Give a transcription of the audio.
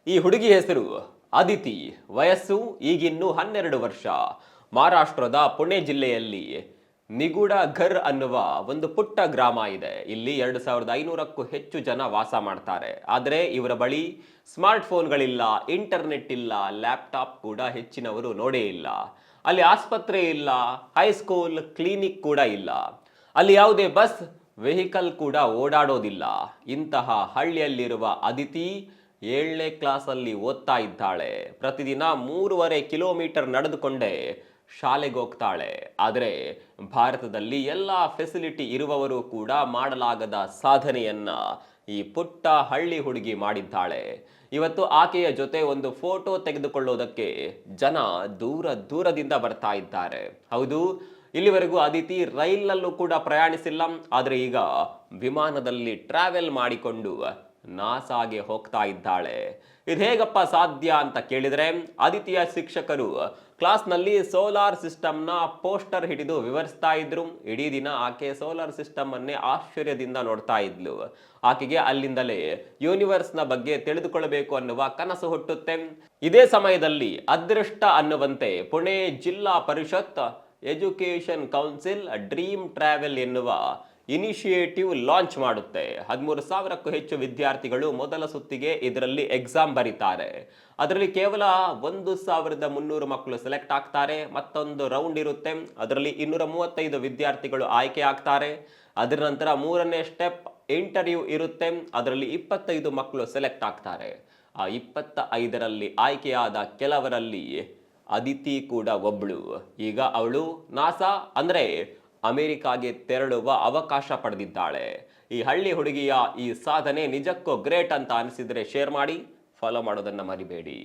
ಈ ಹುಡುಗಿ ಹೆಸರು ಅದಿತಿ. ವಯಸ್ಸು ಈಗಿನ್ನು 12 ವರ್ಷ. ಮಹಾರಾಷ್ಟ್ರದ ಪುಣೆ ಜಿಲ್ಲೆಯಲ್ಲಿ ನಿಗೂಢ ಘರ್ ಅನ್ನುವ ಒಂದು ಪುಟ್ಟ ಗ್ರಾಮ ಇದೆ. ಇಲ್ಲಿ 2500ಕ್ಕೂ ಹೆಚ್ಚು ಜನ ವಾಸ ಮಾಡ್ತಾರೆ. ಆದರೆ ಇವರ ಬಳಿ ಸ್ಮಾರ್ಟ್ ಫೋನ್ಗಳಿಲ್ಲ, ಇಂಟರ್ನೆಟ್ ಇಲ್ಲ, ಲ್ಯಾಪ್ಟಾಪ್ ಕೂಡ ಹೆಚ್ಚಿನವರು ನೋಡೇ ಇಲ್ಲ. ಅಲ್ಲಿ ಆಸ್ಪತ್ರೆ ಇಲ್ಲ, ಹೈಸ್ಕೂಲ್, ಕ್ಲಿನಿಕ್ ಕೂಡ ಇಲ್ಲ. ಅಲ್ಲಿ ಯಾವುದೇ ಬಸ್ ವೆಹಿಕಲ್ ಕೂಡ ಓಡಾಡೋದಿಲ್ಲ. ಇಂತಹ ಹಳ್ಳಿಯಲ್ಲಿರುವ ಅದಿತಿ 7ನೇ ಕ್ಲಾಸಲ್ಲಿ ಓದ್ತಾ ಇದ್ದಾಳೆ. ಪ್ರತಿದಿನ 3.5 ಕಿಲೋಮೀಟರ್ ನಡೆದುಕೊಂಡೇ ಶಾಲೆಗೆ ಹೋಗ್ತಾಳೆ. ಆದರೆ ಭಾರತದಲ್ಲಿ ಎಲ್ಲ ಫೆಸಿಲಿಟಿ ಇರುವವರು ಕೂಡ ಮಾಡಲಾಗದ ಸಾಧನೆಯನ್ನ ಈ ಪುಟ್ಟ ಹಳ್ಳಿ ಹುಡುಗಿ ಮಾಡಿದ್ದಾಳೆ. ಇವತ್ತು ಆಕೆಯ ಜೊತೆ ಒಂದು ಫೋಟೋ ತೆಗೆದುಕೊಳ್ಳೋದಕ್ಕೆ ಜನ ದೂರ ದೂರದಿಂದ ಬರ್ತಾ ಇದ್ದಾರೆ. ಹೌದು, ಇಲ್ಲಿವರೆಗೂ ಅದಿತಿ ರೈಲ್ನಲ್ಲೂ ಕೂಡ ಪ್ರಯಾಣಿಸಿಲ್ಲ. ಆದರೆ ಈಗ ವಿಮಾನದಲ್ಲಿ ಟ್ರಾವೆಲ್ ಮಾಡಿಕೊಂಡು ನಾಸಾಗೆ ಹೋಗ್ತಾ ಇದ್ದಾಳೆ. ಇದು ಹೇಗಪ್ಪ ಸಾಧ್ಯ ಅಂತ ಕೇಳಿದರೆ, ಅದಿತಿಯ ಶಿಕ್ಷಕರು ಕ್ಲಾಸ್ನಲ್ಲಿ ಸೋಲಾರ್ ಸಿಸ್ಟಮ್ನ ಪೋಸ್ಟರ್ ಹಿಡಿದು ವಿವರಿಸ್ತಾ ಇದ್ರು. ಇಡೀ ದಿನ ಆಕೆ ಸೋಲಾರ್ ಸಿಸ್ಟಮ್ ಅನ್ನೇ ಆಶ್ಚರ್ಯದಿಂದ ನೋಡ್ತಾ ಇದ್ಲು. ಆಕೆಗೆ ಅಲ್ಲಿಂದಲೇ ಯೂನಿವರ್ಸ್ನ ಬಗ್ಗೆ ತಿಳಿದುಕೊಳ್ಳಬೇಕು ಅನ್ನುವ ಕನಸು ಹುಟ್ಟುತ್ತೆ. ಇದೇ ಸಮಯದಲ್ಲಿ ಅದೃಷ್ಟ ಅನ್ನುವಂತೆ ಪುಣೆ ಜಿಲ್ಲಾ ಪರಿಷತ್ ಎಜುಕೇಷನ್ ಕೌನ್ಸಿಲ್ ಡ್ರೀಮ್ ಟ್ರಾವೆಲ್ ಎನ್ನುವ ಇನಿಷಿಯೇಟಿವ್ ಲಾಂಚ್ ಮಾಡುತ್ತೆ. 13,000ಕ್ಕೂ ಹೆಚ್ಚು ವಿದ್ಯಾರ್ಥಿಗಳು ಮೊದಲ ಸುತ್ತಿಗೆ ಇದರಲ್ಲಿ ಎಕ್ಸಾಮ್ ಬರೀತಾರೆ. ಅದರಲ್ಲಿ ಕೇವಲ 1,300 ಮಕ್ಕಳು ಸೆಲೆಕ್ಟ್ ಆಗ್ತಾರೆ. ಮತ್ತೊಂದು ರೌಂಡ್ ಇರುತ್ತೆ. ಅದರಲ್ಲಿ 235 ವಿದ್ಯಾರ್ಥಿಗಳು ಆಯ್ಕೆ ಆಗ್ತಾರೆ. ಅದರ ನಂತರ 3ನೇ ಸ್ಟೆಪ್ ಇಂಟರ್ವ್ಯೂ ಇರುತ್ತೆ. ಅದರಲ್ಲಿ 25 ಮಕ್ಕಳು ಸೆಲೆಕ್ಟ್ ಆಗ್ತಾರೆ. ಆ 25ರಲ್ಲಿ ಆಯ್ಕೆಯಾದ ಕೆಲವರಲ್ಲಿ ಅದಿತಿ ಕೂಡ ಒಬ್ಳು. ಈಗ ಅವಳು ನಾಸಾ ಅಂದ್ರೆ ಅಮೆರಿಕಾಗೆ ತೆರಳುವ ಅವಕಾಶ ಪಡೆದಿದ್ದಾಳೆ. ಈ ಹಳ್ಳಿ ಹುಡುಗಿಯ ಈ ಸಾಧನೆ ನಿಜಕ್ಕೂ ಗ್ರೇಟ್ ಅಂತ ಅನಿಸಿದ್ರೆ ಶೇರ್ ಮಾಡಿ, ಫಾಲೋ ಮಾಡೋದನ್ನ ಮರಿಬೇಡಿ.